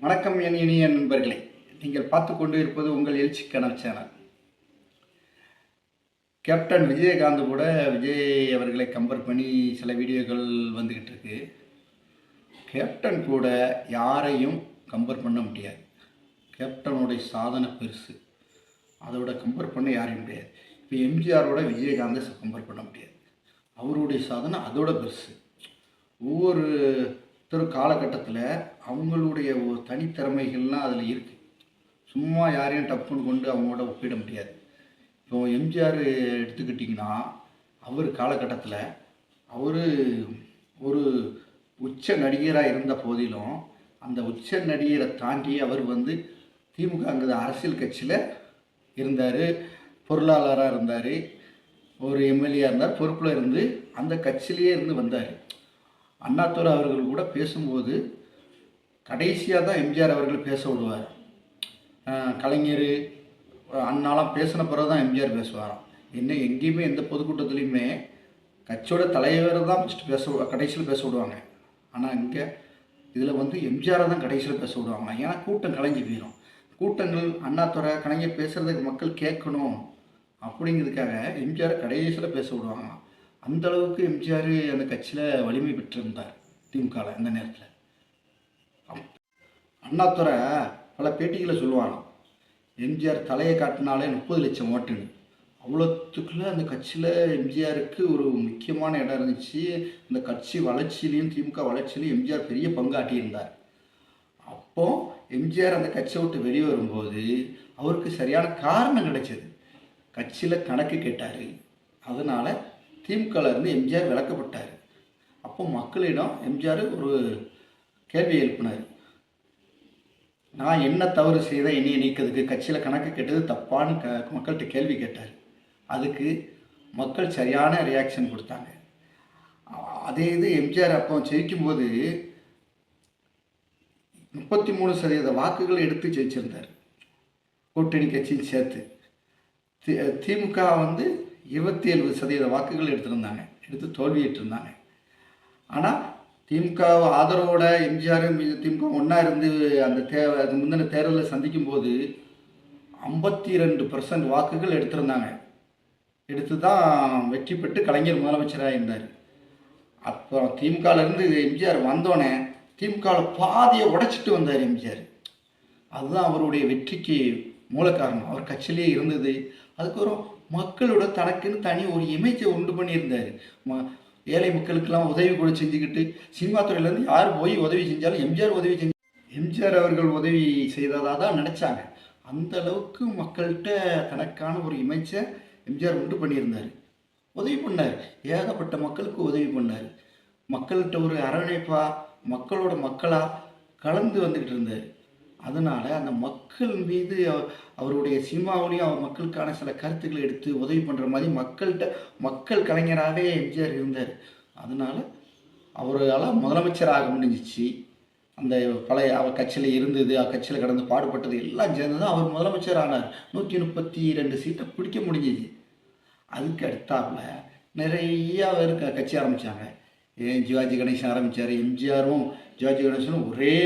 வணக்கம் என் இனிய நண்பர்களே, நீங்கள் பார்த்து கொண்டு இருப்பது உங்கள் எழுச்சி கனல் சேனல். கேப்டன் விஜயகாந்த் கூட விஜய் அவர்களை கம்பேர் பண்ணி சில வீடியோக்கள் வந்துக்கிட்டு இருக்கு. கேப்டன் கூட யாரையும் கம்பேர் பண்ண முடியாது. கேப்டனுடைய சாதனை பெருசு, அதோட கம்பேர் பண்ண யாரையும் முடியாது. இப்போ எம்ஜிஆரோட விஜயகாந்தை கம்பேர் பண்ண முடியாது. அவருடைய சாதனை அதோட பெருசு. ஒவ்வொரு காலகட்டத்தில் அவங்களுடைய ஒரு தனித்திறமைகள்லாம் அதில் இருக்குது. சும்மா யாரையும் டப்புன்னு கொண்டு அவங்களோட ஒப்பிட முடியாது. இப்போ எம்ஜிஆர் எடுத்துக்கிட்டிங்கன்னா, அவர் காலகட்டத்தில் அவர் ஒரு உச்ச நடிகராக இருந்த போதிலும் அந்த உச்ச நடிகரை தாண்டி அவர் திமுகங்கிற அரசியல் கட்சியில் இருந்தார், பொருளாளராக இருந்தார், ஒரு எம்எல்ஏ இருந்தார், பொறுப்பில் இருந்து அந்த கட்சியிலேயே இருந்து வந்தார். அண்ணாதுரை அவர்கள் கூட பேசும்போது கடைசியாக தான் எம்ஜிஆர் அவர்கள் பேச விடுவார். கலைஞர் அண்ணாலாம் பேசின பிறகு தான் எம்ஜிஆர் பேசுவாராம். எங்கேயுமே எந்த பொதுக்கூட்டத்துலேயுமே கட்சியோட தலைவர் தான் ஃபஸ்ட்டு கடைசியில் பேச விடுவாங்க. ஆனால் இங்கே இதில் எம்ஜிஆரை தான் கடைசியில் பேச விடுவாங்க. ஏன்னா கூட்டம் கலைஞ்சி போயிடும். கூட்டங்கள் அண்ணாதுரை கலைஞர் பேசுகிறதுக்கு மக்கள் கேட்கணும் அப்படிங்கிறதுக்காக எம்ஜிஆரை கடைசியில் பேச விடுவாங்க. அந்த அளவுக்கு எம்ஜிஆர் அந்த கட்சியில் வலிமை பெற்றிருந்தார் திமுகவில். அந்த நேரத்தில் அண்ணாதுரை பல பேட்டிகளை சொல்லுவாங்க, எம்ஜிஆர் தலையை காட்டினாலே 30 லட்சம் ஓட்டுன்னு. அவ்வளோத்துக்குள்ளே அந்த கட்சியில் எம்ஜிஆருக்கு ஒரு முக்கியமான இடம் இருந்துச்சு. அந்த கட்சி வளர்ச்சியிலையும் திமுக வளர்ச்சியிலையும் எம்ஜிஆர் பெரிய பங்காட்டியிருந்தார். அப்போது எம்ஜிஆர் அந்த கட்சியை விட்டு வெளியே வரும்போது அவருக்கு சரியான காரணம் கிடைச்சது. கட்சியில் கணக்கு கேட்டார். அதனால் திமுகலேருந்து எம்ஜிஆர் விலக்கப்பட்டார். அப்போ மக்களிடம் எம்ஜிஆர் ஒரு கேள்வி எழுப்பினார். நான் என்ன தவறு செய்தேன் என்னையை நீக்கிறதுக்கு, கட்சியில் கணக்கு கேட்டது தப்பான்னு மக்கள்கிட்ட கேள்வி கேட்டார். அதுக்கு மக்கள் சரியான ரியாக்ஷன் கொடுத்தாங்க. அதே இது எம்ஜிஆர் அப்போ ஜெயிக்கும்போது 33% வாக்குகள் எடுத்து ஜெயிச்சிருந்தார், கூட்டணி கட்சியும் சேர்த்து. திமுக 27% வாக்குகள் எடுத்து தோல்வியிட்டிருந்தாங்க. ஆனால் திமுக ஆதரவோட எம்ஜிஆர் திமுக ஒன்றா இருந்து அந்த முந்தின தேர்தலில் சந்திக்கும் போது 52% வாக்குகள் எடுத்திருந்தாங்க. எடுத்து தான் வெற்றி பெற்று கலைஞர் முதலமைச்சராக இருந்தார். அப்புறம் திமுகலேருந்து எம்ஜிஆர் வந்தோடனே திமுகவில் பாதியை உடைச்சிட்டு வந்தார் எம்ஜிஆர். அதுதான் அவருடைய வெற்றிக்கு மூல காரணம். அவர் கட்சியிலே இருந்தது. அதுக்கப்புறம் மக்களோட தனக்குன்னு தனி ஒரு இமேஜை உண்டு பண்ணியிருந்தார். ஏழை மக்களுக்கெல்லாம் உதவி கூட செஞ்சுக்கிட்டு, சினிமா துறையிலேருந்து யார் போய் உதவி செஞ்சாலும் எம்ஜிஆர் உதவி எம்ஜிஆர் அவர்கள் உதவி செய்ததாக தான் நினச்சாங்க. அந்த அளவுக்கு மக்கள்கிட்ட தனக்கான ஒரு இமேஜை எம்ஜிஆர் உண்டு பண்ணியிருந்தார். உதவி பண்ணார், ஏகப்பட்ட மக்களுக்கு உதவி பண்ணார். மக்கள்கிட்ட ஒரு அரவணைப்பாக மக்களோட மக்களாக கலந்து வந்துக்கிட்டு இருந்தார். அதனால் அந்த மக்கள் மீது அவருடைய சினிமாவிலையும் அவர் மக்களுக்கான சில கருத்துக்களை எடுத்து உதவி பண்ணுற மாதிரி மக்கள் கலைஞராகவே எம்ஜிஆர் இருந்தார். அதனால் அவரால் முதலமைச்சராக முடிஞ்சிச்சு. அந்த பழைய அவர் கட்சியில் இருந்தது, கட்சியில் கடந்து பாடுபட்டது எல்லாம் சேர்ந்து தான் அவர் முதலமைச்சர் ஆனார். 132 சீட்டை பிடிக்க முடிஞ்சிச்சு. அதுக்கு அடுத்தாப்புல நிறையா பேர் கட்சி ஆரம்பித்தாங்க. சிவாஜி கணேசன் ஆரம்பித்தார். எம்ஜிஆரும் சிவாஜி கணேசனும் ஒரே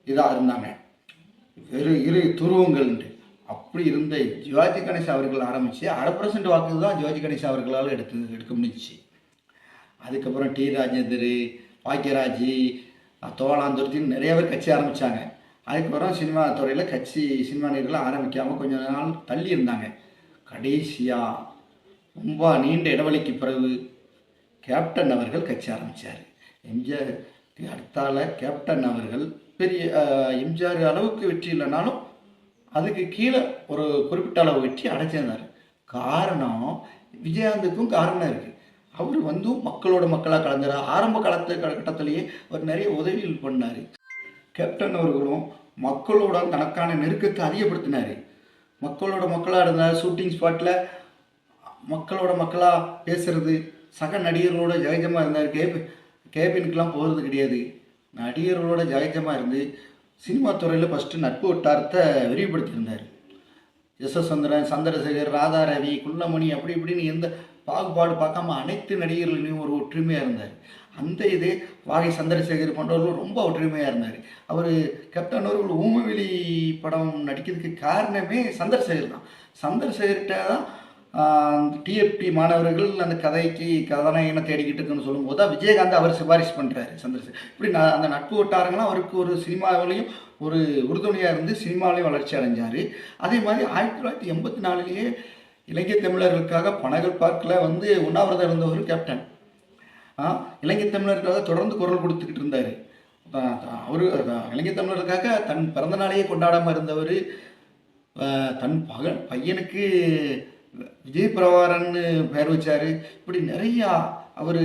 இதாக இருந்தாங்க, இரு துருவங்கள். அப்படி இருந்த சிவாஜி கணேசன் அவர்கள் ஆரம்பித்து 1/2% வாக்கு தான் சிவாஜி கணேசன் அவர்களால் எடுக்க முடிஞ்சிச்சு. அதுக்கப்புறம் டி ராஜேந்தர், பாக்கியராஜ், தோளாந்துருத்தின்னு நிறைய பேர் கட்சி ஆரம்பித்தாங்க. அதுக்கப்புறம் சினிமா துறையில் சினிமா நேர்களாக ஆரம்பிக்காமல் கொஞ்சம் நாள் தள்ளி இருந்தாங்க. கடைசியாக ரொம்ப நீண்ட இடைவெளிக்கு பிறகு கேப்டன் அவர்கள் கட்சி ஆரம்பித்தார். எம்ஜிஆர் அடுத்தால கேப்டன் அவர்கள் பெரிய எம்ஜிஆர் அளவுக்கு வெற்றி இல்லைனாலும் அதுக்கு கீழே ஒரு குறிப்பிட்ட அளவு வெற்றி அடைச்சிருந்தார். காரணம் விஜயகாந்துக்கும் காரணம் இருக்குது. அவர் மக்களோட மக்களாக கலந்தார். ஆரம்ப கட்டத்திலேயே அவர் நிறைய உதவிகள் பண்ணார். கேப்டன் அவர்களும் மக்களோட தனக்கான நெருக்கத்தை அதிகப்படுத்தினார். மக்களோட மக்களாக இருந்தார். ஷூட்டிங் ஸ்பாட்டில் மக்களோட மக்களாக பேசுகிறது, சக நடிகர்களோட ஜெயஜமாக இருந்தார். கேபினுக்கெலாம் போகிறது கிடையாது. நடிகர்களோட ஜெயஜமாக இருந்து சினிமா துறையில் ஃபஸ்ட்டு நட்பு வட்டாரத்தை விரிவுபடுத்தியிருந்தார். சந்திரன், சந்திரசேகர், ராதா ரவி, குள்ளமணி அப்படி இப்படின்னு எந்த பாகுபாடு பார்க்காம அனைத்து நடிகர்களையும் ஒரு ஒற்றுமையாக இருந்தார். அந்த இது வாகை சந்திரசேகர் போன்றவர்கள் ரொம்ப ஒற்றுமையாக இருந்தார். அவர் கேப்டன் அவர்கள் ஊமவெளி படம் நடிக்கிறதுக்கு காரணமே சந்திரசேகர் தான். சந்திரசேகர்கிட்ட தான் டிஎஃப்டி மாணவர்கள் அந்த கதைக்கு கதாநாயகனை தேடிக்கிட்டு இருக்குன்னு சொல்லும்போது தான் விஜயகாந்த் அவர் சிபாரிசு பண்ணுறாரு சந்திரசேகர். இப்படி அந்த நட்பு வட்டாரங்களாம் அவருக்கு ஒரு சினிமாவிலையும் ஒரு உறுதுணையாக இருந்து சினிமாவிலையும் வளர்ச்சி அடைஞ்சார். அதே மாதிரி 1984 இலங்கை தமிழர்களுக்காக பனகல் பார்க்கில் வந்து உண்ணாவிரதம் இருந்தவர் கேப்டன். இலங்கை தமிழருக்காக தொடர்ந்து குரல் கொடுத்துக்கிட்டு இருந்தார். அவர் இலங்கை தமிழருக்காக தன் பிறந்த நாளையே கொண்டாடாமல் இருந்தவர். தன் பையனுக்கு விஜய் பிரபாரன்னு பெயர் வச்சார். இப்படி நிறையா அவர்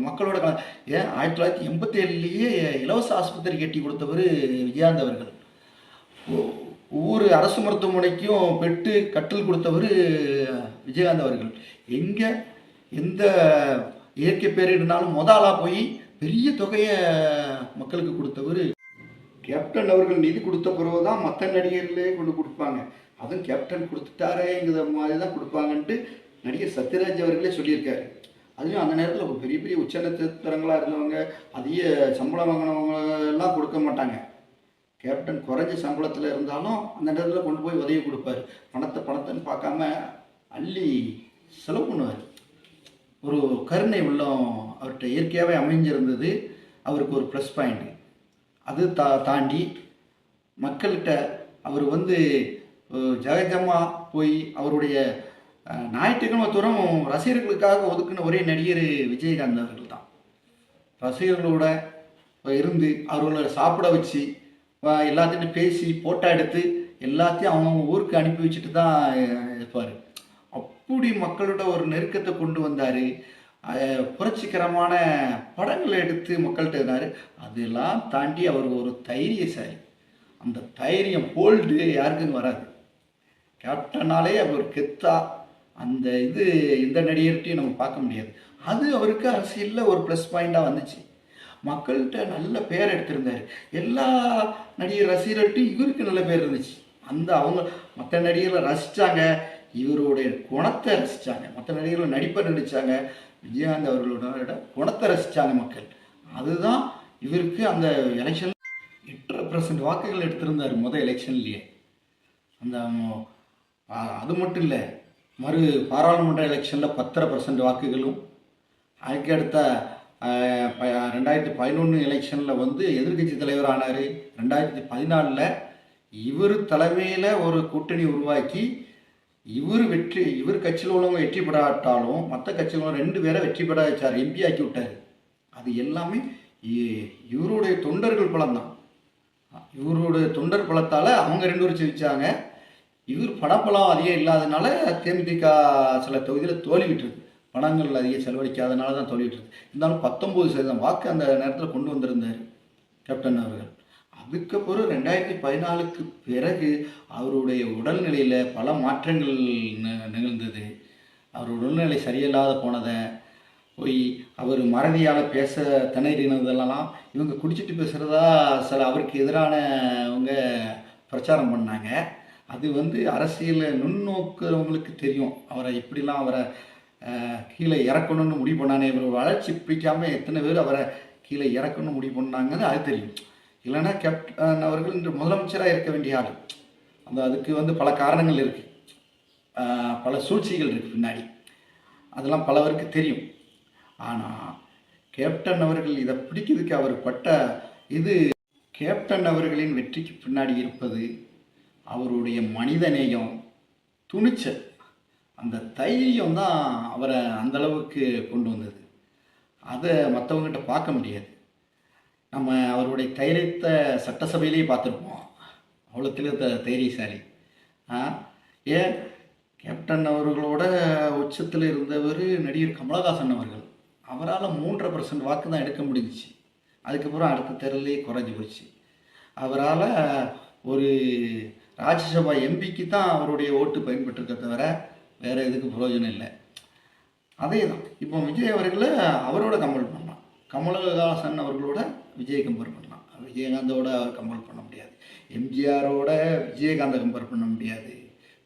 மக்களோட ஏன் 1987 இலவச ஆஸ்பத்திரி கட்டி கொடுத்தவர் விஜயகாந்த் அவர்கள். ஒவ்வொரு அரசு மருத்துவமனைக்கும் பெட்டு கட்டில் கொடுத்தவர் விஜயகாந்த் அவர்கள். எங்கே எந்த இயற்கை பேரிடனாலும் ஆளாக போய் பெரிய தொகையை மக்களுக்கு கொடுத்தவர் கேப்டன் அவர்கள். நிதி கொடுத்த பிறகு தான் மற்ற நடிகர்களே கொண்டு கொடுப்பாங்க. அதுவும் கேப்டன் கொடுத்துட்டாரேங்கிற மாதிரி தான் கொடுப்பாங்கன்ட்டு நடிகர் சத்யராஜ் அவர்களே சொல்லியிருக்காரு. அதுலேயும் அந்த நேரத்தில் பெரிய பெரிய உச்ச நட்சத்திரங்களாக இருந்தவங்க, அதிக சம்பளம் வாங்கினவங்க எல்லாம் கொடுக்க மாட்டாங்க. கேப்டன் குறைஞ்ச சம்பளத்தில் இருந்தாலும் அந்த நேரத்தில் கொண்டு போய் உதவி கொடுப்பார். பணத்தைன்னு பார்க்காம அள்ளி செலவு பண்ணுவார். ஒரு கருணை உள்ளம் அவர்கிட்ட இயற்கையாகவே அமைஞ்சிருந்தது. அவருக்கு ஒரு ப்ளஸ் பாயிண்ட். அது தாண்டி மக்கள்கிட்ட அவர் வந்து ஜகஜமாக போய் அவருடைய ஞாயிற்றுக்கிழமை தூரம் ரசிகர்களுக்காக ஒதுக்குன ஒரே நடிகர் விஜயகாந்த் அவர்கள் தான். ரசிகர்களோட இருந்து அவர்களை சாப்பிட வச்சு எல்லாத்தையும் பேசி போட்டோ எடுத்து எல்லாத்தையும் அவங்கவுங்க ஊருக்கு அனுப்பி வச்சுட்டு தான் இருப்பார். அப்படி மக்களோட ஒரு நெருக்கத்தை கொண்டு வந்தார். புரட்சிகரமான படங்களை எடுத்து மக்கள்கிட்ட இருந்தார். அதெல்லாம் தாண்டி அவர் ஒரு தைரியசாலி. அந்த தைரியம் போல்டு யாருக்கும் வராது. கேப்டனாலே அவர் கெத்தா அந்த இது எந்த நடிகர்கிட்டையும் நம்ம பார்க்க முடியாது. அது அவருக்கு அரசியலில் ஒரு ப்ளஸ் பாயிண்டாக வந்துச்சு. மக்கள்கிட்ட நல்ல பேர் எடுத்திருந்தார். எல்லா நடிகர் ரசிகர்கிட்டையும் இவருக்கு நல்ல பேர் இருந்துச்சு. அவங்க மற்ற நடிகர்களை ரசித்தாங்க, இவருடைய குணத்தை ரசித்தாங்க. மற்ற நடிகர்கள் நடிப்பை நடித்தாங்க, விஜயகாந்த் அவர்களோட குணத்தை ரசித்தாங்க மக்கள். அதுதான் இவருக்கு அந்த எலெக்ஷன் 8% வாக்குகள் எடுத்திருந்தார் முதல் எலெக்ஷன்லேயே. அந்த அது மட்டும் இல்லை, பாராளுமன்ற எலெக்ஷனில் 10% வாக்குகளும், அதுக்கு அடுத்த 2011 எலெக்ஷனில் வந்து எதிர்கட்சி தலைவர் ஆனார். 2014 இவர் தலைமையில் ஒரு கூட்டணி உருவாக்கி இவர் கட்சியில் உள்ளவங்க வெற்றி பெறாட்டாலும் மற்ற கட்சிகளும் 2 பேரை வெற்றி பெற வச்சார், எம்பி ஆக்கி விட்டார். அது எல்லாமே இவருடைய தொண்டர்கள் பலம்தான். இவருடைய தொண்டர் பலத்தால் அவங்க 2 பேரும் ஜெயிச்சாங்க. இவர் பணப்பலம் அதிகம் இல்லாதனால தேமுதிக சில தொகுதியில் தோல்விட்டுருக்கு. பணங்கள் அதிகம் செலவழிக்காதனால தான் தோல்விட்டுருக்கு. இருந்தாலும் 19% வாக்கு அந்த நேரத்தில் கொண்டு வந்திருந்தார் கேப்டன் அவர்கள். அதுக்கப்புறம் 2014க்கு பிறகு அவருடைய உடல்நிலையில் பல மாற்றங்கள் நிகழ்ந்தது. அவர் உடல்நிலை சரியில்லாத போனதை போய் அவர் மறதியால் பேச திணறினதெல்லாம் இவங்க குடிச்சிட்டு பேசுகிறதா சில அவருக்கு எதிரானவங்க பிரச்சாரம் பண்ணாங்க. அது வந்து அரசியலில் நுண்ணோக்குறவங்களுக்கு தெரியும். அவரை கீழே இறக்கணும்னு முடிவு பண்ணானே, இவர் வளர்ச்சி பிடிக்காமல் எத்தனை பேர் அவரை கீழே இறக்கணும்னு முடிவு பண்ணாங்கன்னு அது தெரியும். இல்லைன்னா கேப்டன் அவர்கள் இன்று முதலமைச்சராக இருக்க வேண்டிய ஆள். அதுக்கு வந்து பல காரணங்கள் இருக்குது, பல சூழ்ச்சிகள் இருக்குது பின்னாடி. அதெல்லாம் பலவருக்கு தெரியும். ஆனால் கேப்டன் அவர்கள் இதை பிடிக்கிறதுக்கு அவர் பட்ட இது, கேப்டன் அவர்களின் வெற்றிக்கு பின்னாடி இருப்பது அவருடைய மனிதநேயம், துணிச்சல், அந்த தைரியம் தான் அவரை அந்தளவுக்கு கொண்டு வந்தது. அதை மற்றவங்ககிட்ட பார்க்க முடியாது. நம்ம அவருடைய தைரியத்தை சட்டசபையிலேயே பார்த்துருப்போம். அவ்வளோ தைரியசாலி. ஏன் கேப்டன் அவர்களோட உச்சத்தில் இருந்தவர் நடிகர் கமலஹாசன் அவர்கள். அவரால் 3.5% வாக்கு தான் எடுக்க முடிஞ்சிச்சு. அதுக்கப்புறம் அடுத்த தேர்தலே குறைஞ்சி போச்சு. அவரால் ஒரு ராஜ்யசபா எம்பிக்கு தான் அவருடைய ஓட்டு பயன்பட்டுருக்க தவிர வேறு எதுக்கு பிரயோஜனம் இல்லை. அதே தான் இப்போ விஜய் அவர்களை அவரோட கம்பேர் பண்ணலாம், கமலஹாசன் அவர்களோட விஜய் கம்பேர் பண்ணலாம். விஜயகாந்தோட அவர் கம்பேர் பண்ண முடியாது. எம்ஜிஆரோட விஜயகாந்தை கம்பேர் பண்ண முடியாது.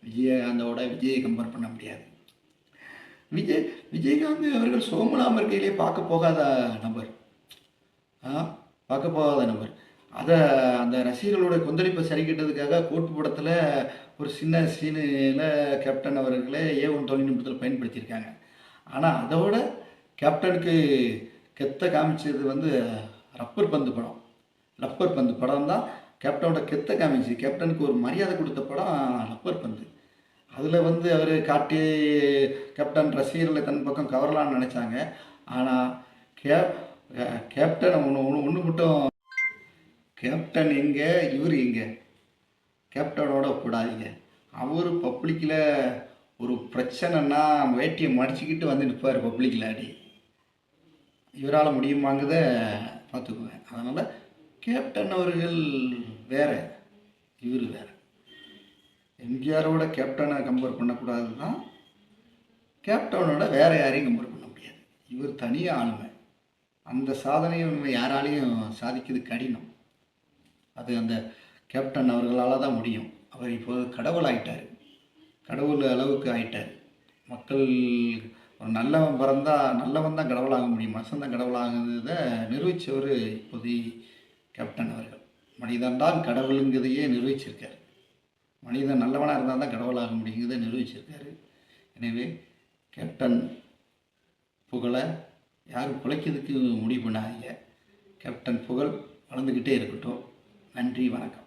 விஜயகாந்தோட விஜயை கம்பேர் பண்ண முடியாது. விஜயகாந்த் அவர்கள் சோமலாம இருக்கையிலே பார்க்க போகாத நபர். ஆ, பார்க்க போகாத நபர். அதை அந்த ரசிகர்களோட கொந்தளிப்பை சரி கட்டுறதுக்காக கோட்டு படத்தில் ஒரு சின்ன சீனில் கேப்டன் அவர்களே ஏ1 தொழில்நுட்பத்தில் பயன்படுத்தியிருக்காங்க. ஆனால் அதோட கேப்டனுக்கு கெத்த காமிச்சது வந்து ரப்பர் பந்து படம். ரப்பர் பந்து படம் தான் கேப்டனோட கெத்த காமிச்சு. கேப்டனுக்கு ஒரு மரியாதை கொடுத்த படம் ரப்பர் பந்து. அதில் வந்து அவர் காட்டி கேப்டன் ரசிகர்களை தன் பக்கம் கவரலான்னு நினச்சாங்க. ஆனால் கேப் கேப்டன் ஒன்று மட்டும், கேப்டன் எங்கே இவர் எங்கே, கேப்டனோட கூடாதீங்க. அவர் பப்ளிக்கில் ஒரு பிரச்சனைன்னா வேட்டியை மடிச்சுக்கிட்டு வந்து நிற்பார் பப்ளிக்கில். அடி இவரால் முடியுமாங்கிறத பார்த்துக்குவேன். அதனால் கேப்டன் அவர்கள் வேறு, இவர் வேறு. எம்ஜிஆரோட கேப்டனை கம்பேர் பண்ணக்கூடாது தான், கேப்டனோட வேறு யாரையும் கம்பேர் பண்ண முடியாது. இவர் தனியாக ஆளுமை. அந்த சாதனையை நம்ம யாராலையும் சாதிக்கிறது கடினம். அது அந்த கேப்டன் அவர்களால் தான் முடியும். அவர் இப்போது கடவுள் ஆகிட்டார், கடவுள் அளவுக்கு ஆகிட்டார். மக்கள் ஒரு நல்லவன் பிறந்தா நல்லவன் தான் கடவுளாக முடியும், மனுஷன் தான் கடவுளாகிறத நிரூபித்தவர் இப்போதைய கேப்டன் அவர்கள். மனிதன் தான் கடவுளுங்கிறதையே நிரூபிச்சிருக்கார். மனிதன் நல்லவனாக இருந்தால் தான் கடவுளாக முடியுங்கிறத நிரூபிச்சிருக்காரு. எனவே கேப்டன் புகழை யாரும் குலைக்கிறதுக்கு முடிவு பண்ணாதீங்க. கேப்டன் புகழ் வளர்ந்துக்கிட்டே இருக்கட்டும். நன்றி, வணக்கம்.